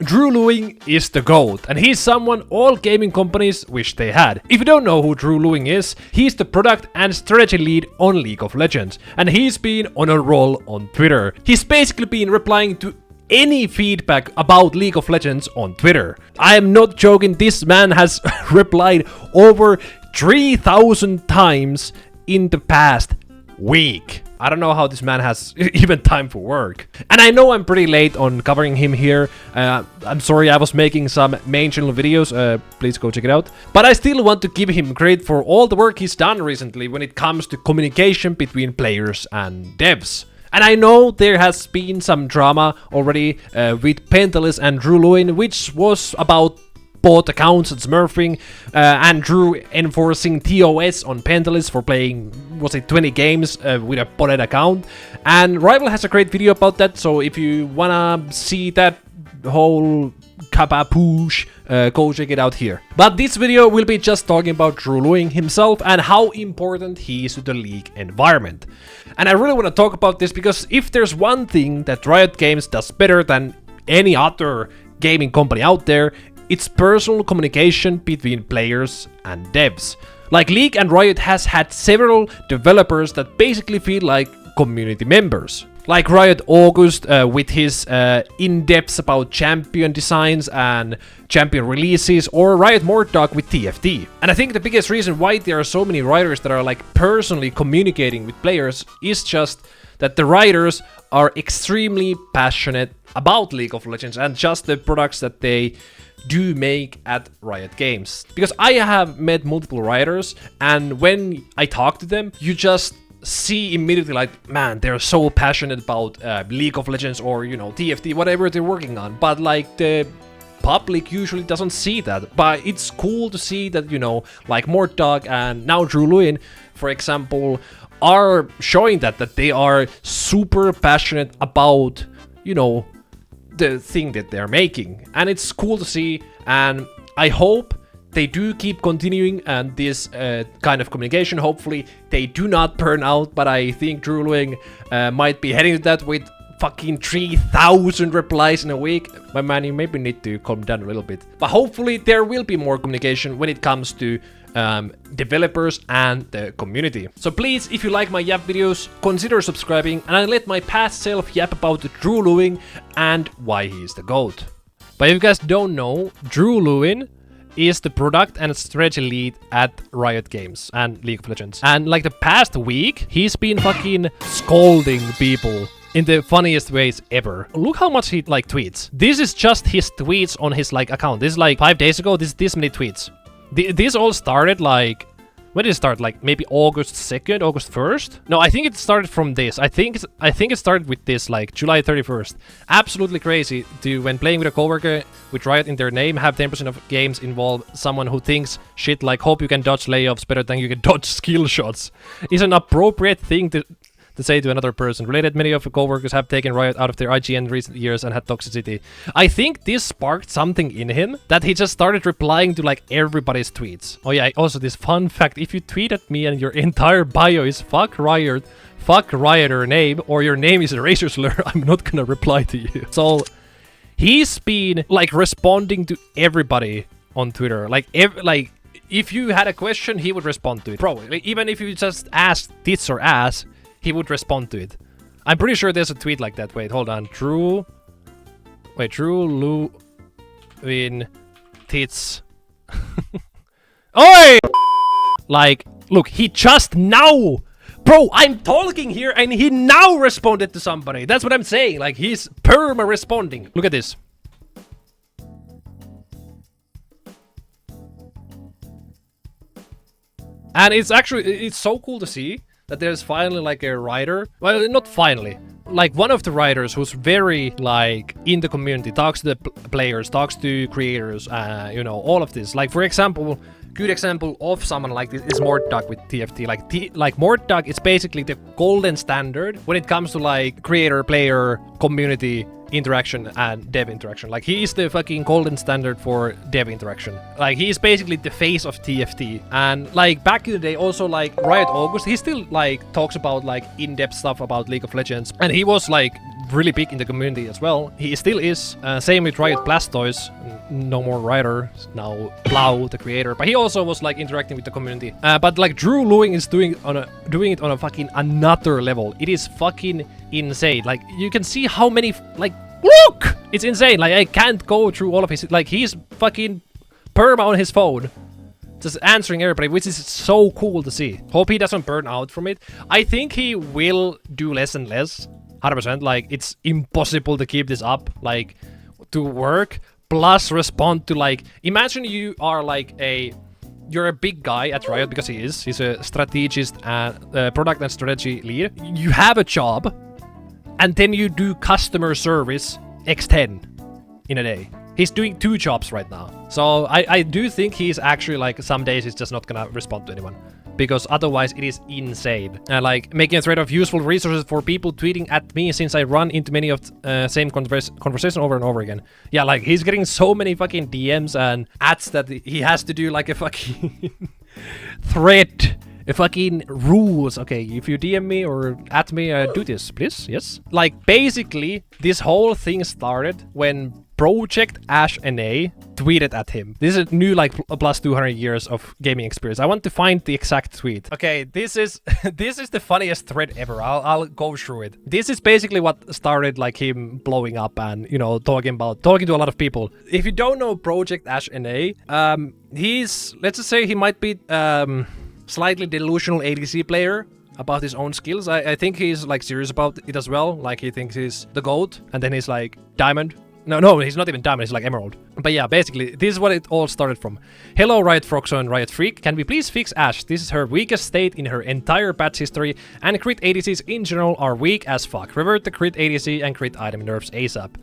Leuin is the GOAT, and he's someone all gaming companies wish they had. If you don't know who Leuin is, he's the product and strategy lead on League of Legends, and he's been on a roll on Twitter. He's basically been replying to any feedback about League of Legends on Twitter. I am not joking, this man has replied over 3,000 times in the past week. I don't know how this man has even time for work. And I know I'm pretty late on covering him here. I'm sorry, I was making some main channel videos. Please go check it out. But I still want to give him credit for all the work he's done recently when it comes to communication between players and devs. And I know there has been some drama already with Pentalis and Leuin, which was about bot accounts and smurfing, and Drew enforcing TOS on Pentalis for playing, was it 20 games with a botted account. And Rival has a great video about that, so if you wanna see that whole kapapoosh, go check it out here. But this video will be just talking about Leuin himself and how important he is to the League environment. And I really want to talk about this because if there's one thing that Riot Games does better than any other gaming company out there, it's personal communication between players and devs. Like League and Riot has had several developers that basically feel like community members. Like Riot August with his in-depth about champion designs and champion releases, or Riot Moruck with TFT. And I think the biggest reason why there are so many writers that are like personally communicating with players is just that the writers are extremely passionate about League of Legends and just the products that they do make at Riot Games. Because I have met multiple writers, and when I talk to them, you just see immediately like, man, they're so passionate about League of Legends or, you know, TFT, whatever they're working on. But like the public usually doesn't see that. But it's cool to see that, you know, like Moruck and now Leuin, for example, are showing that they are super passionate about, you know, the thing that they're making. And it's cool to see, and I hope they do keep continuing and this kind of communication. Hopefully they do not burn out, but I think Leuin might be heading to that with fucking 3,000 replies in a week. My man, you maybe need to calm down a little bit. But hopefully there will be more communication when it comes to developers and the community. So please, if you like my Yap videos, consider subscribing, and I let my past self yap about Leuin and why he is the GOAT. But if you guys don't know, Leuin is the product and strategy lead at Riot Games and League of Legends. And like the past week, he's been fucking scolding people in the funniest ways ever. Look how much he like tweets. This is just his tweets on his like account. This is like 5 days ago. This many tweets. This all started like, when did it start? Like maybe August 2nd, August 1st? No, I think it started from this. I think it started with this like July 31st. Absolutely crazy to, when playing with a coworker with Riot in their name, have 10% of games involve someone who thinks shit like hope you can dodge layoffs better than you can dodge skill shots. Is an appropriate thing to say to another person. Related, many of the co-workers have taken Riot out of their IGN in recent years and had toxicity. I think this sparked something in him that he just started replying to like everybody's tweets. Oh yeah, also this fun fact, if you tweet at me and your entire bio is fuck Riot, fuck Rioter name, or your name is a racial slur, I'm not gonna reply to you. So he's been like responding to everybody on Twitter. Like if you had a question, he would respond to it. Bro, like, even if you just asked tits or ass, he would respond to it. I'm pretty sure there's a tweet like that. Wait, hold on. Leuin tits. Oi! Like, look, he just now... Bro, I'm talking here and he now responded to somebody. That's what I'm saying. Like, he's perma-responding. Look at this. And it's so cool to see that there's finally like a writer, well, not finally, like one of the writers who's very like in the community, talks to the players, talks to creators, you know, all of this. Like for example, good example of someone like this is Moruck with TFT. Like Moruck is basically the golden standard when it comes to like creator, player, community interaction and dev interaction. Like he is the fucking golden standard for dev interaction. Like he is basically the face of TFT. And like back in the day also like Riot August, he still like talks about like in-depth stuff about League of Legends, and he was like really big in the community as well. He still is. Same with Riot Blastoise. No more Rioter. Now Blau, the creator. But he also was like interacting with the community. But like Drew Leuin is doing it on a fucking another level. It is fucking insane. Like you can see how many like look! It's insane. Like I can't go through all of his like he's fucking perma on his phone. Just answering everybody, which is so cool to see. Hope he doesn't burn out from it. I think he will do less and less. 100%. Like, it's impossible to keep this up. Like, to work, plus respond to, like... Imagine you are, like, you're a big guy at Riot, because he is. He's a strategist and product and strategy lead. You have a job, and then you do customer service x10 in a day. He's doing 2 jobs right now. So I do think he's actually like some days he's just not gonna respond to anyone. Because otherwise it is insane. Like making a thread of useful resources for people tweeting at me since I run into many of same conversation over and over again. Yeah, like he's getting so many fucking DMs and ads that he has to do like a fucking thread. A fucking rules. Okay, if you DM me or at me, do this, please. Yes. Like basically this whole thing started when Project Ash NA tweeted at him. This is a new like plus 200 years of gaming experience. I want to find the exact tweet. Okay, this is this is the funniest thread ever. I'll go through it. This is basically what started like him blowing up and you know talking to a lot of people. If you don't know Project Ash NA, he's let's just say he might be slightly delusional ADC player about his own skills. I think he's like serious about it as well. Like he thinks he's the GOAT and then he's like diamond. No, he's not even diamond, he's like emerald. But yeah, basically, this is what it all started from. Hello, Riot Froxo and Riot Freak. Can we please fix Ashe? This is her weakest state in her entire patch history, and crit ADCs in general are weak as fuck. Revert the crit ADC and crit item nerfs ASAP.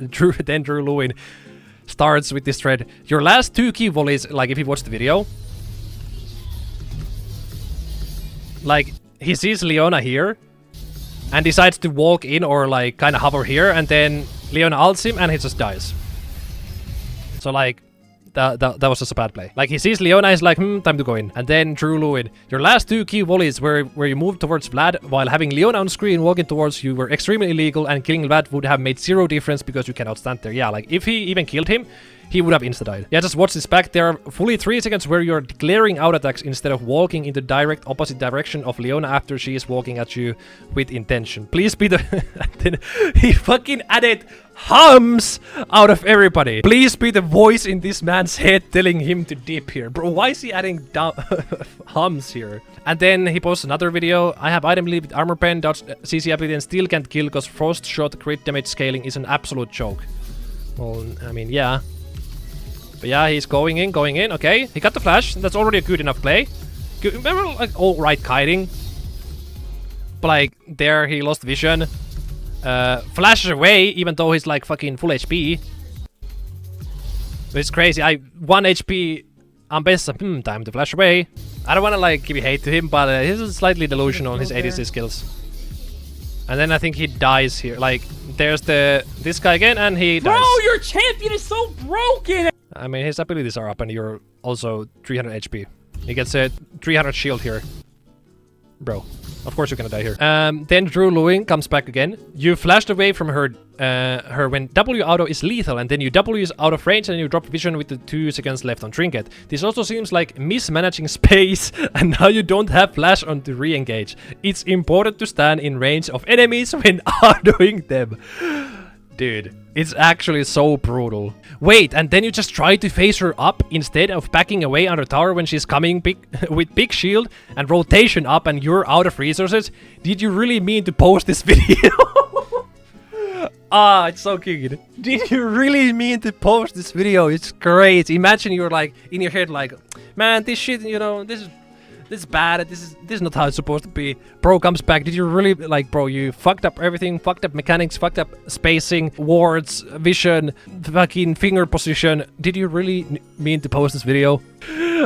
Drew Leuin starts with this thread. Your last 2 key volleys, like if you watch the video, like he sees Leona here and decides to walk in or like kind of hover here, and then Leona ults him and he just dies. So like that was just a bad play. Like he sees Leona, he's like, time to go in. And then Drew Leuin, your last 2 key volleys where you moved towards Vlad while having Leona on screen walking towards you were extremely illegal, and killing Vlad would have made 0 difference because you cannot stand there. Yeah, like if he even killed him, he would have insta-died. Yeah, just watch this back. There are fully 3 seconds where you're declaring out attacks instead of walking in the direct opposite direction of Leona after she is walking at you with intention. Please be the... Then he fucking added hums out of everybody. Please be the voice in this man's head telling him to dip here. Bro, why is he adding hums here? And then he posts another video. I have item lead with armor pen, dodge CC ability and still can't kill because frost shot crit damage scaling is an absolute joke. Well, I mean, yeah. But yeah, he's going in, okay. He got the flash, that's already a good enough play. Good, remember, like, alright kiting. But like, there he lost vision. Flashes away, even though he's like fucking full HP. But it's crazy, 1 HP, I'm best, time to flash away. I don't wanna like give hate to him, but he's slightly delusional on his ADC skills. And then I think he dies here, like, there's this guy again, and he dies. Bro, your champion is so broken! I mean, his abilities are up and you're also 300 HP. He gets a 300 shield here. Bro, of course you're gonna die here. Then Drew Leuin comes back again. You flashed away from her when W auto is lethal, and then you W is out of range and you drop vision with the 2 seconds left on trinket. This also seems like mismanaging space, and now you don't have flash on to re-engage. It's important to stand in range of enemies when autoing them. Dude, it's actually so brutal. Wait, and then you just try to face her up instead of backing away under tower when she's coming with big shield and rotation up and you're out of resources? Did you really mean to post this video? Ah, it's so good. Did you really mean to post this video? It's great. Imagine you're like, in your head like, man, this shit, you know, this is bad, this is not how it's supposed to be. Bro comes back, did you really, like, bro, you fucked up everything, fucked up mechanics, fucked up spacing, wards, vision, fucking finger position. Did you really mean to post this video?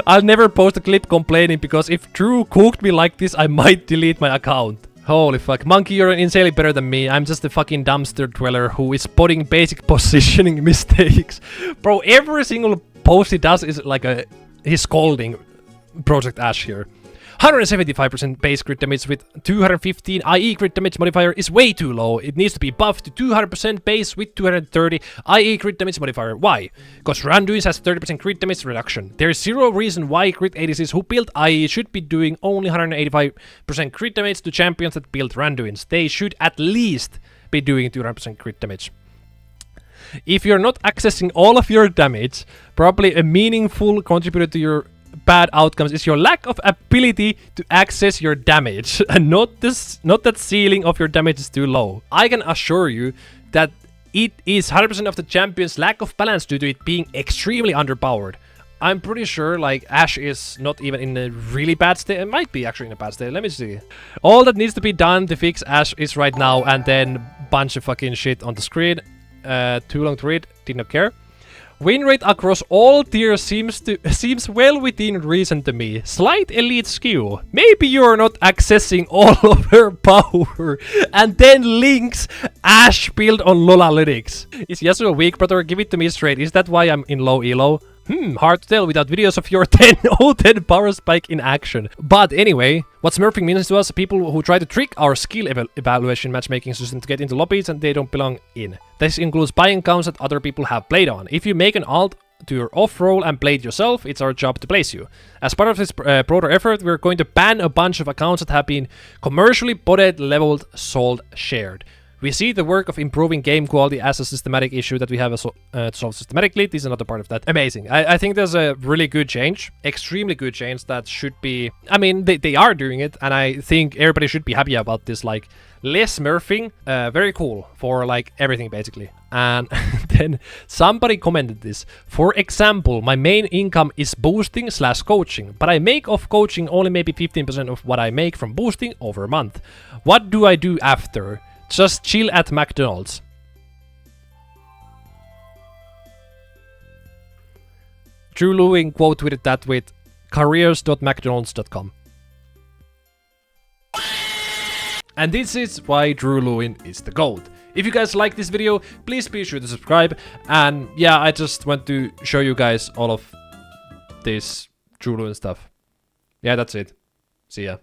I'll never post a clip complaining, because if Drew cooked me like this, I might delete my account. Holy fuck. Monkey, you're insanely better than me. I'm just a fucking dumpster dweller who is spotting basic positioning mistakes. Bro, every single post he does is like he's scolding Project Ash here. 175% base crit damage with 215 IE crit damage modifier is way too low. It needs to be buffed to 200% base with 230 IE crit damage modifier. Why? Because Randuin's has 30% crit damage reduction. There is zero reason why crit ADCs who build IE should be doing only 185% crit damage to champions that build Randuins. They should at least be doing 200% crit damage. If you're not accessing all of your damage, probably a meaningful contributor to your bad outcomes is your lack of ability to access your damage, and not that ceiling of your damage is too low. I can assure you that it is 100% of the champion's lack of balance due to it being extremely underpowered. I'm pretty sure like Ashe is not even in a really bad state. It might be actually in a bad state. Let me see. All that needs to be done to fix Ashe is right now, and then bunch of fucking shit on the screen. Too long to read. Did not care. Win rate across all tiers seems well within reason to me. Slight elite skew. Maybe you're not accessing all of her power. And then links Ashe build on Lolalytics. Is Yasuo weak, brother? Give it to me straight. Is that why I'm in low elo? Hard to tell without videos of your 10 power spike in action. But anyway, what smurfing means to us, people who try to trick our skill evaluation matchmaking system to get into lobbies and they don't belong in. This includes buying accounts that other people have played on. If you make an alt to your off role and play it yourself, it's our job to place you. As part of this broader effort, we're going to ban a bunch of accounts that have been commercially botted, leveled, sold, shared. We see the work of improving game quality as a systematic issue that we have to solve systematically. This is another part of that. Amazing. I think there's a really good change, extremely good change that should be... I mean, they are doing it, and I think everybody should be happy about this. Like, less smurfing, very cool for like everything basically. And then somebody commented this. For example, my main income is boosting / coaching, but I make off coaching only maybe 15% of what I make from boosting over a month. What do I do after? Just chill at McDonald's. Drew Leuin quote tweeted that with careers.mcdonalds.com. And this is why Drew Leuin is the GOAT. If you guys like this video, please be sure to subscribe. And yeah, I just want to show you guys all of this Drew Leuin stuff. Yeah, that's it. See ya.